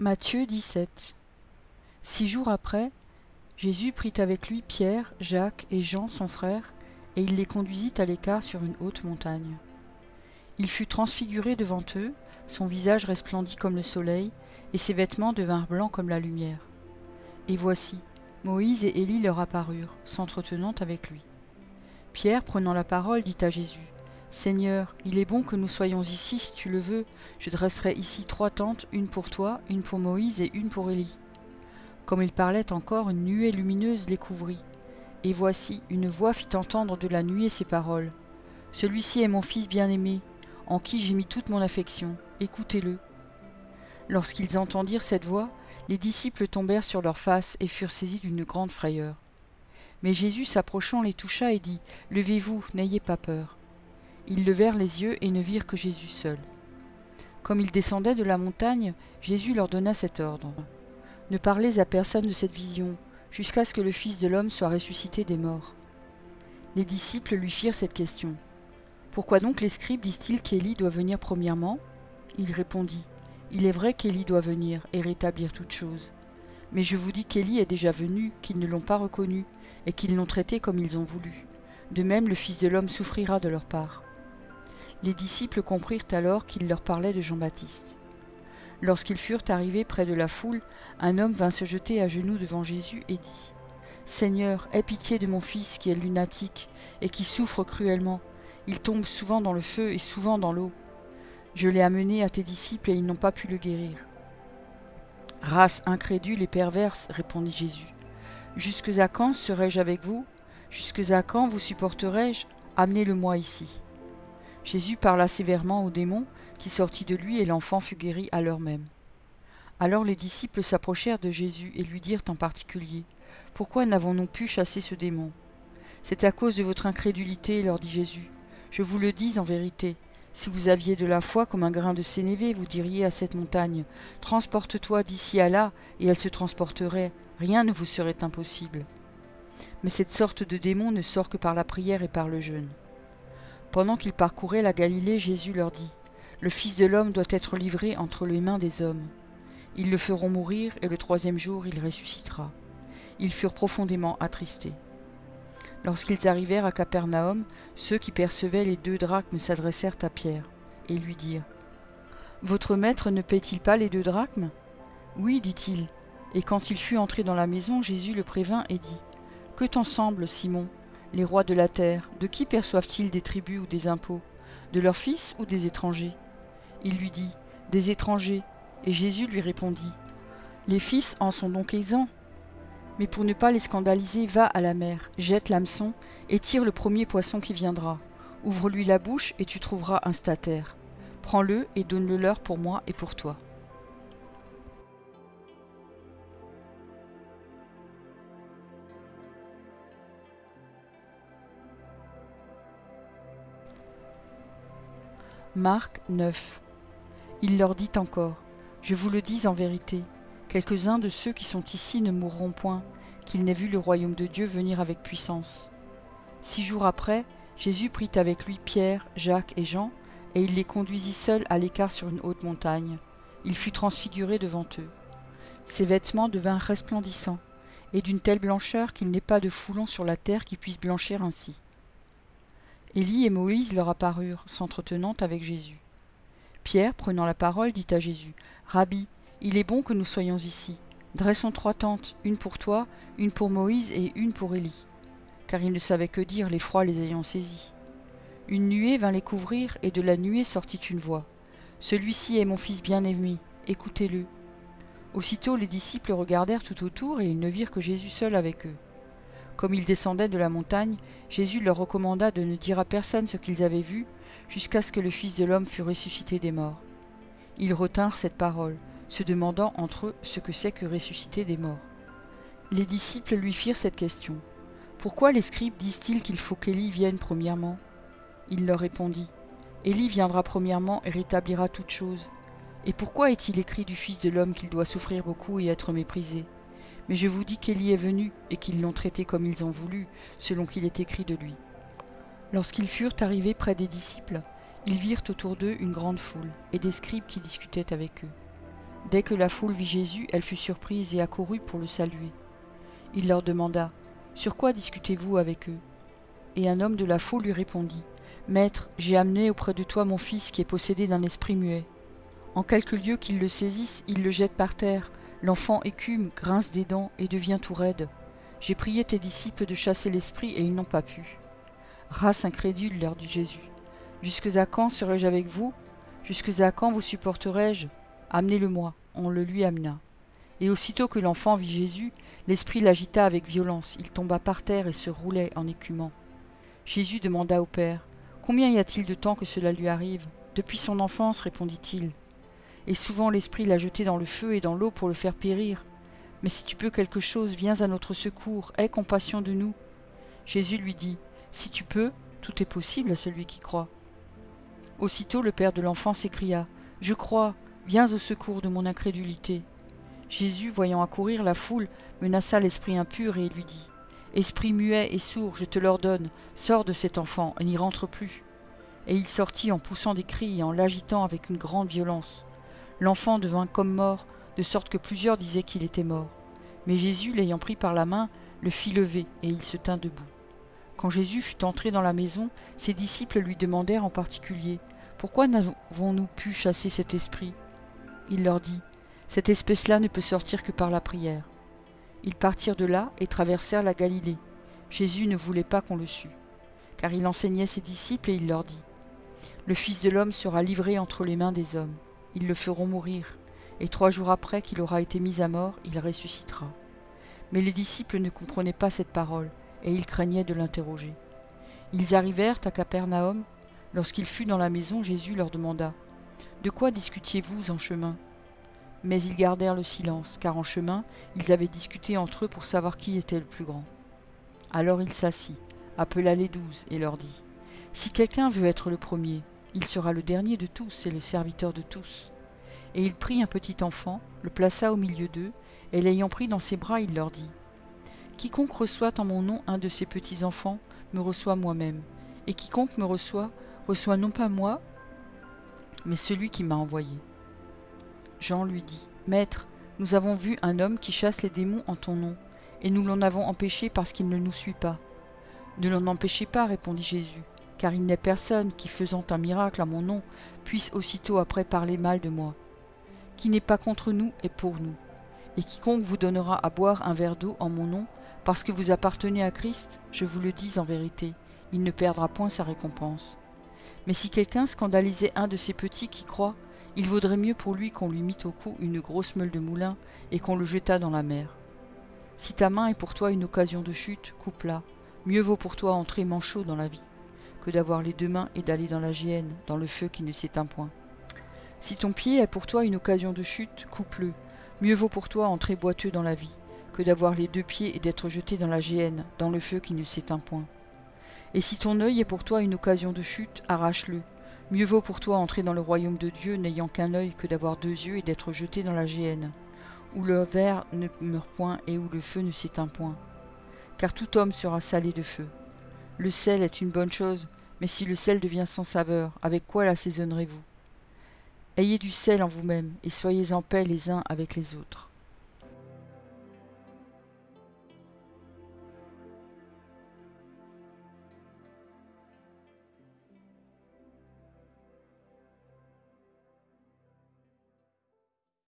Matthieu 17. 6 jours après, Jésus prit avec lui Pierre, Jacques et Jean son frère, et il les conduisit à l'écart sur une haute montagne. Il fut transfiguré devant eux, son visage resplendit comme le soleil, et ses vêtements devinrent blancs comme la lumière. Et voici, Moïse et Élie leur apparurent, s'entretenant avec lui. Pierre, prenant la parole, dit à Jésus : « Seigneur, il est bon que nous soyons ici, si tu le veux. Je dresserai ici 3 tentes, une pour toi, une pour Moïse et une pour Élie. » Comme il parlait encore, une nuée lumineuse les couvrit. Et voici, une voix fit entendre de la nuée ces paroles : « Celui-ci est mon Fils bien-aimé, en qui j'ai mis toute mon affection. Écoutez-le. » Lorsqu'ils entendirent cette voix, les disciples tombèrent sur leurs faces et furent saisis d'une grande frayeur. Mais Jésus, s'approchant, les toucha et dit : « Levez-vous, n'ayez pas peur. » Ils levèrent les yeux et ne virent que Jésus seul. Comme ils descendaient de la montagne, Jésus leur donna cet ordre : « Ne parlez à personne de cette vision, jusqu'à ce que le Fils de l'homme soit ressuscité des morts. » Les disciples lui firent cette question : « Pourquoi donc les scribes disent-ils qu'Élie doit venir premièrement ?» Il répondit : « Il est vrai qu'Élie doit venir et rétablir toutes choses. Mais je vous dis qu'Élie est déjà venu, qu'ils ne l'ont pas reconnu, et qu'ils l'ont traité comme ils ont voulu. De même, le Fils de l'homme souffrira de leur part. » Les disciples comprirent alors qu'il leur parlait de Jean-Baptiste. Lorsqu'ils furent arrivés près de la foule, un homme vint se jeter à genoux devant Jésus et dit : « Seigneur, aie pitié de mon fils qui est lunatique et qui souffre cruellement. Il tombe souvent dans le feu et souvent dans l'eau. Je l'ai amené à tes disciples et ils n'ont pas pu le guérir. » « Race incrédule et perverse, répondit Jésus. Jusque à quand serai-je avec vous ? Jusque à quand vous supporterai-je ? Amenez-le-moi ici. » Jésus parla sévèrement au démon qui sortit de lui et l'enfant fut guéri à l'heure même. Alors les disciples s'approchèrent de Jésus et lui dirent en particulier : « Pourquoi n'avons-nous pu chasser ce démon ? » « C'est à cause de votre incrédulité, leur dit Jésus. Je vous le dis en vérité. Si vous aviez de la foi comme un grain de sénévé, vous diriez à cette montagne : transporte-toi d'ici à là, et elle se transporterait. Rien ne vous serait impossible. Mais cette sorte de démon ne sort que par la prière et par le jeûne. » Pendant qu'ils parcouraient la Galilée, Jésus leur dit : « Le Fils de l'homme doit être livré entre les mains des hommes. Ils le feront mourir, et le 3e jour il ressuscitera. » Ils furent profondément attristés. Lorsqu'ils arrivèrent à Capernaum, ceux qui percevaient les 2 drachmes s'adressèrent à Pierre, et lui dirent : « Votre maître ne paie-t-il pas les 2 drachmes ? » « Oui, dit-il. » Et quand il fut entré dans la maison, Jésus le prévint et dit : « Que t'en semble, Simon ? Les rois de la terre, de qui perçoivent-ils des tributs ou des impôts ? De leurs fils ou des étrangers ? » Il lui dit : « Des étrangers. » Et Jésus lui répondit : « Les fils en sont donc exempts ? Mais pour ne pas les scandaliser, va à la mer, jette l'hameçon et tire le premier poisson qui viendra. Ouvre-lui la bouche et tu trouveras un statère. Prends-le et donne-le leur pour moi et pour toi. » Marc 9. Il leur dit encore : « Je vous le dis en vérité, quelques-uns de ceux qui sont ici ne mourront point, qu'ils n'aient vu le royaume de Dieu venir avec puissance. » 6 jours après, Jésus prit avec lui Pierre, Jacques et Jean, et il les conduisit seuls à l'écart sur une haute montagne. Il fut transfiguré devant eux. Ses vêtements devinrent resplendissants, et d'une telle blancheur qu'il n'est pas de foulon sur la terre qui puisse blanchir ainsi. Élie et Moïse leur apparurent, s'entretenant avec Jésus. Pierre, prenant la parole, dit à Jésus : « Rabbi, il est bon que nous soyons ici. Dressons 3 tentes, une pour toi, une pour Moïse et une pour Élie. » Car il ne savait que dire, l'effroi les ayant saisis. Une nuée vint les couvrir, et de la nuée sortit une voix : « Celui-ci est mon Fils bien-aimé, écoutez-le. » Aussitôt les disciples regardèrent tout autour, et ils ne virent que Jésus seul avec eux. Comme ils descendaient de la montagne, Jésus leur recommanda de ne dire à personne ce qu'ils avaient vu, jusqu'à ce que le Fils de l'homme fût ressuscité des morts. Ils retinrent cette parole, se demandant entre eux ce que c'est que ressusciter des morts. Les disciples lui firent cette question : « Pourquoi les scribes disent-ils qu'il faut qu'Élie vienne premièrement ?» Il leur répondit : « Élie viendra premièrement et rétablira toutes choses. Et pourquoi est-il écrit du Fils de l'homme qu'il doit souffrir beaucoup et être méprisé ? Mais je vous dis qu'Élie est venu, et qu'ils l'ont traité comme ils ont voulu, selon qu'il est écrit de lui. » Lorsqu'ils furent arrivés près des disciples, ils virent autour d'eux une grande foule, et des scribes qui discutaient avec eux. Dès que la foule vit Jésus, elle fut surprise et accourut pour le saluer. Il leur demanda « Sur quoi discutez-vous avec eux ?» Et un homme de la foule lui répondit « Maître, j'ai amené auprès de toi mon fils qui est possédé d'un esprit muet. En quelques lieux qu'il le saisisse, il le jette par terre. L'enfant écume, grince des dents et devient tout raide. J'ai prié tes disciples de chasser l'esprit et ils n'ont pas pu. » Race incrédule, leur dit Jésus. « Jusque à quand serai-je avec vous? Jusque à quand vous supporterai-je? Amenez-le-moi. » On le lui amena. Et aussitôt que l'enfant vit Jésus, l'esprit l'agita avec violence. Il tomba par terre et se roulait en écumant. Jésus demanda au Père « Combien y a-t-il de temps que cela lui arrive ?» « Depuis son enfance, répondit-il. Et souvent l'esprit l'a jeté dans le feu et dans l'eau pour le faire périr. Mais si tu peux quelque chose, viens à notre secours, aie compassion de nous. » Jésus lui dit « Si tu peux, tout est possible à celui qui croit. » Aussitôt le père de l'enfant s'écria « Je crois, viens au secours de mon incrédulité. » Jésus, voyant accourir la foule, menaça l'esprit impur et lui dit « Esprit muet et sourd, je te l'ordonne, sors de cet enfant et n'y rentre plus. » Et il sortit en poussant des cris et en l'agitant avec une grande violence. L'enfant devint comme mort, de sorte que plusieurs disaient qu'il était mort. Mais Jésus, l'ayant pris par la main, le fit lever, et il se tint debout. Quand Jésus fut entré dans la maison, ses disciples lui demandèrent en particulier « Pourquoi n'avons-nous pu chasser cet esprit ?» Il leur dit « Cette espèce-là ne peut sortir que par la prière. » Ils partirent de là et traversèrent la Galilée. Jésus ne voulait pas qu'on le sût, car il enseignait ses disciples et il leur dit « Le Fils de l'homme sera livré entre les mains des hommes. Ils le feront mourir, et 3 jours après qu'il aura été mis à mort, il ressuscitera. » Mais les disciples ne comprenaient pas cette parole, et ils craignaient de l'interroger. Ils arrivèrent à Capernaum. Lorsqu'il fut dans la maison, Jésus leur demanda « De quoi discutiez-vous en chemin ?» Mais ils gardèrent le silence, car en chemin, ils avaient discuté entre eux pour savoir qui était le plus grand. Alors il s'assit, appela les 12 et leur dit « Si quelqu'un veut être le premier, il sera le dernier de tous et le serviteur de tous. » Et il prit un petit enfant, le plaça au milieu d'eux, et l'ayant pris dans ses bras, il leur dit « Quiconque reçoit en mon nom un de ces petits enfants me reçoit moi-même, et quiconque me reçoit, reçoit non pas moi, mais celui qui m'a envoyé. » Jean lui dit « Maître, nous avons vu un homme qui chasse les démons en ton nom, et nous l'en avons empêché parce qu'il ne nous suit pas. » « Ne l'en empêchez pas, répondit Jésus, car il n'est personne qui, faisant un miracle à mon nom, puisse aussitôt après parler mal de moi. Qui n'est pas contre nous est pour nous. Et quiconque vous donnera à boire un verre d'eau en mon nom, parce que vous appartenez à Christ, je vous le dis en vérité, il ne perdra point sa récompense. Mais si quelqu'un scandalisait un de ces petits qui croient, il vaudrait mieux pour lui qu'on lui mît au cou une grosse meule de moulin et qu'on le jetât dans la mer. Si ta main est pour toi une occasion de chute, coupe-la. Mieux vaut pour toi entrer manchot dans la vie, que d'avoir les 2 mains et d'aller dans la géhenne, dans le feu qui ne s'éteint point. Si ton pied est pour toi une occasion de chute, coupe-le. Mieux vaut pour toi entrer boiteux dans la vie, que d'avoir les 2 pieds et d'être jeté dans la géhenne, dans le feu qui ne s'éteint point. Et si ton œil est pour toi une occasion de chute, arrache-le. Mieux vaut pour toi entrer dans le royaume de Dieu n'ayant qu'un œil que d'avoir 2 yeux et d'être jeté dans la géhenne, où le ver ne meurt point et où le feu ne s'éteint point. Car tout homme sera salé de feu. Le sel est une bonne chose, mais si le sel devient sans saveur, avec quoi l'assaisonnerez-vous? Ayez du sel en vous-même, et soyez en paix les uns avec les autres.